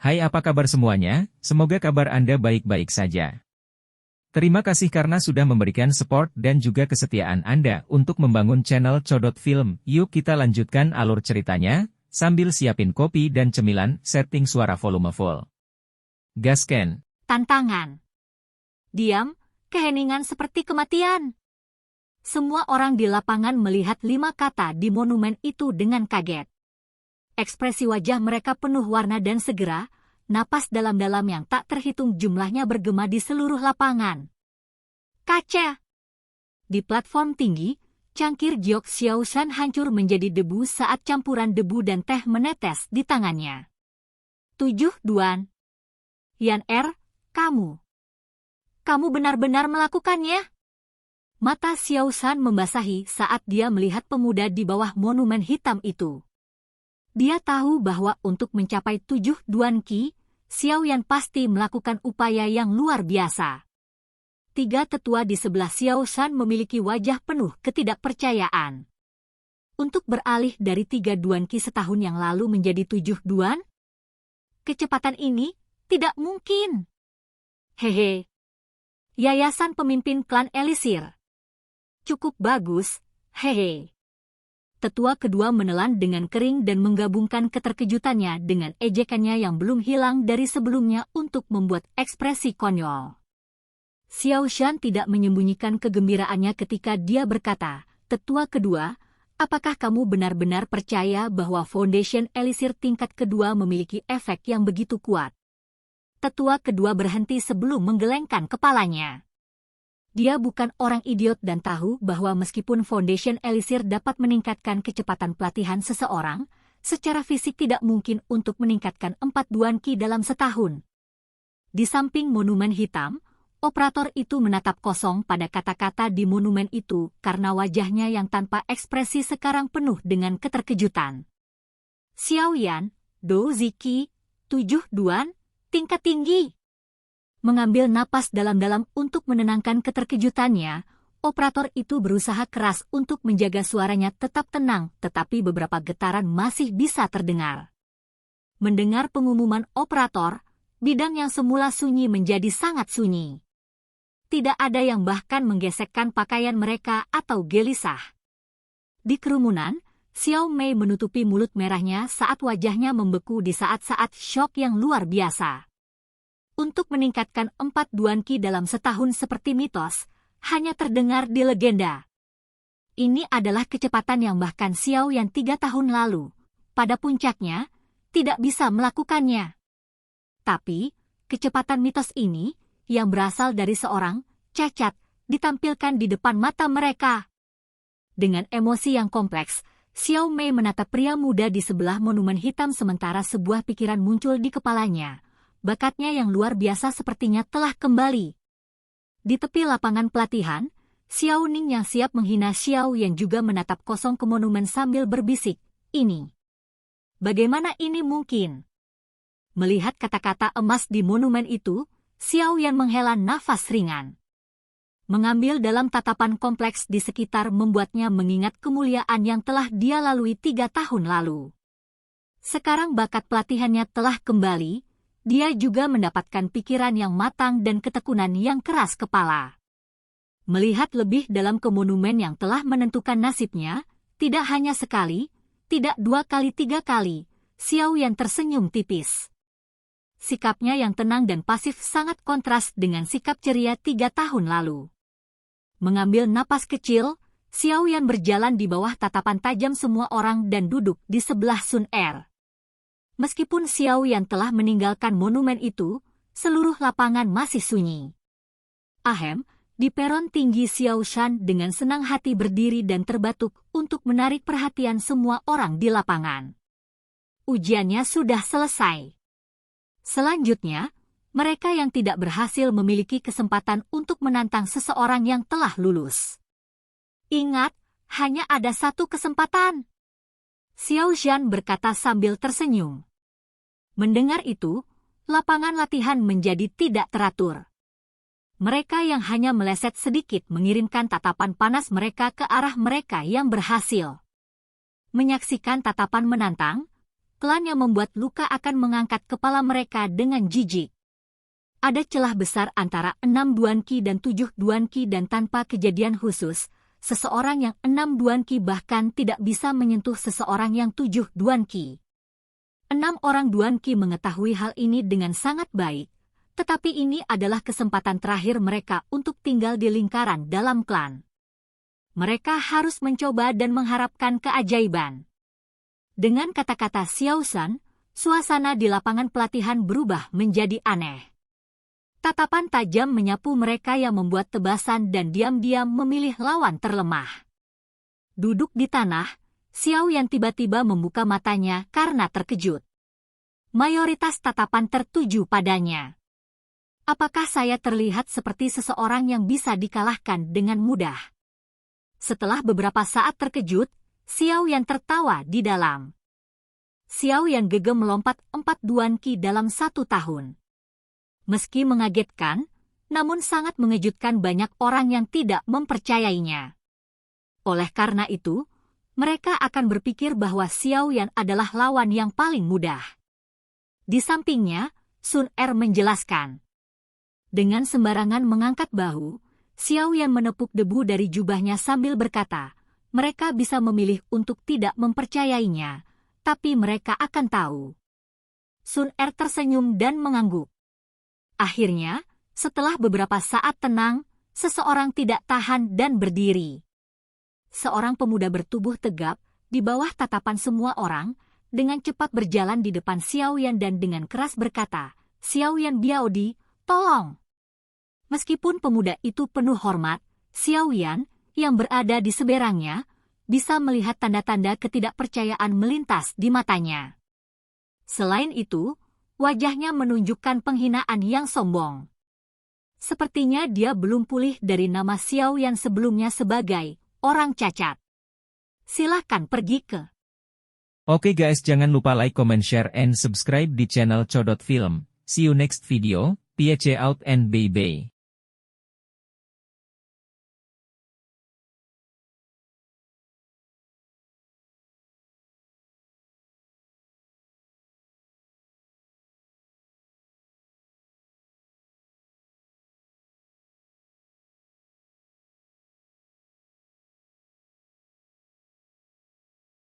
Hai, apa kabar semuanya? Semoga kabar Anda baik-baik saja. Terima kasih karena sudah memberikan support dan juga kesetiaan Anda untuk membangun channel Codot Film. Yuk kita lanjutkan alur ceritanya, sambil siapin kopi dan cemilan, setting suara volume full. Gasken. Tantangan. Diam, keheningan seperti kematian. Semua orang di lapangan melihat 5 kata di monumen itu dengan kaget. Ekspresi wajah mereka penuh warna dan segera, napas dalam-dalam yang tak terhitung jumlahnya bergema di seluruh lapangan. Kaca! Di platform tinggi, cangkir Giok Xiaoshan hancur menjadi debu saat campuran debu dan teh menetes di tangannya. 7 Duan. Yan kamu. Kamu benar-benar melakukannya? Mata Xiaoshan membasahi saat dia melihat pemuda di bawah monumen hitam itu. Dia tahu bahwa untuk mencapai 7 Duan Qi, Xiao Yan pasti melakukan upaya yang luar biasa. 3 tetua di sebelah Xiaoshan memiliki wajah penuh ketidakpercayaan. Untuk beralih dari 3 Duan Qi setahun yang lalu menjadi 7 Duan? Kecepatan ini tidak mungkin. Hehe. Yayasan pemimpin klan Elisir. Cukup bagus, hehe. Tetua kedua menelan dengan kering dan menggabungkan keterkejutannya dengan ejekannya yang belum hilang dari sebelumnya untuk membuat ekspresi konyol. Xiaoshan tidak menyembunyikan kegembiraannya ketika dia berkata, "Tetua kedua, apakah kamu benar-benar percaya bahwa Foundation Elisir tingkat kedua memiliki efek yang begitu kuat?" Tetua kedua berhenti sebelum menggelengkan kepalanya. Dia bukan orang idiot dan tahu bahwa meskipun Foundation Elisir dapat meningkatkan kecepatan pelatihan seseorang, secara fisik tidak mungkin untuk meningkatkan 4 Duan Qi dalam setahun. Di samping monumen hitam, operator itu menatap kosong pada kata-kata di monumen itu karena wajahnya yang tanpa ekspresi sekarang penuh dengan keterkejutan. Xiao Yan, Do Ziki, 7 Duan, tingkat tinggi. Mengambil napas dalam-dalam untuk menenangkan keterkejutannya, operator itu berusaha keras untuk menjaga suaranya tetap tenang, tetapi beberapa getaran masih bisa terdengar. Mendengar pengumuman operator, bidang yang semula sunyi menjadi sangat sunyi. Tidak ada yang bahkan menggesekkan pakaian mereka atau gelisah. Di kerumunan, Xiao Mei menutupi mulut merahnya saat wajahnya membeku di saat-saat syok yang luar biasa. Untuk meningkatkan 4 Duan Qi dalam setahun seperti mitos, hanya terdengar di legenda. Ini adalah kecepatan yang bahkan Xiao yang 3 tahun lalu, pada puncaknya, tidak bisa melakukannya. Tapi, kecepatan mitos ini, yang berasal dari seorang cacat, ditampilkan di depan mata mereka. Dengan emosi yang kompleks, Xiao Mei menatap pria muda di sebelah monumen hitam sementara sebuah pikiran muncul di kepalanya. Bakatnya yang luar biasa sepertinya telah kembali. Di tepi lapangan pelatihan, Xiao Ning yang siap menghina Xiao yang juga menatap kosong ke monumen sambil berbisik, "Ini. Bagaimana ini mungkin?" Melihat kata-kata emas di monumen itu, Xiao Yan menghela nafas ringan. Mengambil dalam tatapan kompleks di sekitar membuatnya mengingat kemuliaan yang telah dia lalui 3 tahun lalu. Sekarang bakat pelatihannya telah kembali. Dia juga mendapatkan pikiran yang matang dan ketekunan yang keras kepala. Melihat lebih dalam ke monumen yang telah menentukan nasibnya, tidak hanya sekali, tidak 2 kali 3 kali, Xiao Yan tersenyum tipis. Sikapnya yang tenang dan pasif sangat kontras dengan sikap ceria 3 tahun lalu. Mengambil napas kecil, Xiao Yan berjalan di bawah tatapan tajam semua orang dan duduk di sebelah Sun Er. Meskipun Xiao Yan telah meninggalkan monumen itu, seluruh lapangan masih sunyi. Ahem, di peron tinggi Xiaoshan dengan senang hati berdiri dan terbatuk untuk menarik perhatian semua orang di lapangan. Ujiannya sudah selesai. Selanjutnya, mereka yang tidak berhasil memiliki kesempatan untuk menantang seseorang yang telah lulus. Ingat, hanya ada 1 kesempatan. Xiaoshan berkata sambil tersenyum. Mendengar itu, lapangan latihan menjadi tidak teratur. Mereka yang hanya meleset sedikit mengirimkan tatapan panas mereka ke arah mereka yang berhasil. Menyaksikan tatapan menantang, klan yang membuat luka akan mengangkat kepala mereka dengan jijik. Ada celah besar antara 6 Duan Qi dan 7 Duan Qi dan tanpa kejadian khusus, seseorang yang 6 Duan Qi bahkan tidak bisa menyentuh seseorang yang 7 Duan Qi. 6 orang Duan Qi mengetahui hal ini dengan sangat baik, tetapi ini adalah kesempatan terakhir mereka untuk tinggal di lingkaran dalam klan. Mereka harus mencoba dan mengharapkan keajaiban. Dengan kata-kata Xiao San, suasana di lapangan pelatihan berubah menjadi aneh. Tatapan tajam menyapu mereka yang membuat tebasan dan diam-diam memilih lawan terlemah. Duduk di tanah, Xiao Yan tiba-tiba membuka matanya karena terkejut. Mayoritas tatapan tertuju padanya. Apakah saya terlihat seperti seseorang yang bisa dikalahkan dengan mudah? Setelah beberapa saat terkejut, Xiao Yan tertawa di dalam. Xiao Yan gegem melompat 4 Duan Qi dalam 1 tahun. Meski mengagetkan, namun sangat mengejutkan banyak orang yang tidak mempercayainya. Oleh karena itu, mereka akan berpikir bahwa Xiao Yan adalah lawan yang paling mudah. Di sampingnya, Sun Er menjelaskan. Dengan sembarangan mengangkat bahu, Xiao Yan menepuk debu dari jubahnya sambil berkata, mereka bisa memilih untuk tidak mempercayainya, tapi mereka akan tahu. Sun Er tersenyum dan mengangguk. Akhirnya, setelah beberapa saat tenang, seseorang tidak tahan dan berdiri. Seorang pemuda bertubuh tegap, di bawah tatapan semua orang, dengan cepat berjalan di depan Xiao Yan dan dengan keras berkata, Xiao Yan Biaodi, tolong! Meskipun pemuda itu penuh hormat, Xiao Yan, yang berada di seberangnya, bisa melihat tanda-tanda ketidakpercayaan melintas di matanya. Selain itu, wajahnya menunjukkan penghinaan yang sombong. Sepertinya dia belum pulih dari nama Xiao Yan sebelumnya sebagai orang cacat. Silahkan pergi ke. Oke guys, jangan lupa like, comment, share, and subscribe di channel Codot Film. See you next video, peace out and bye-bye.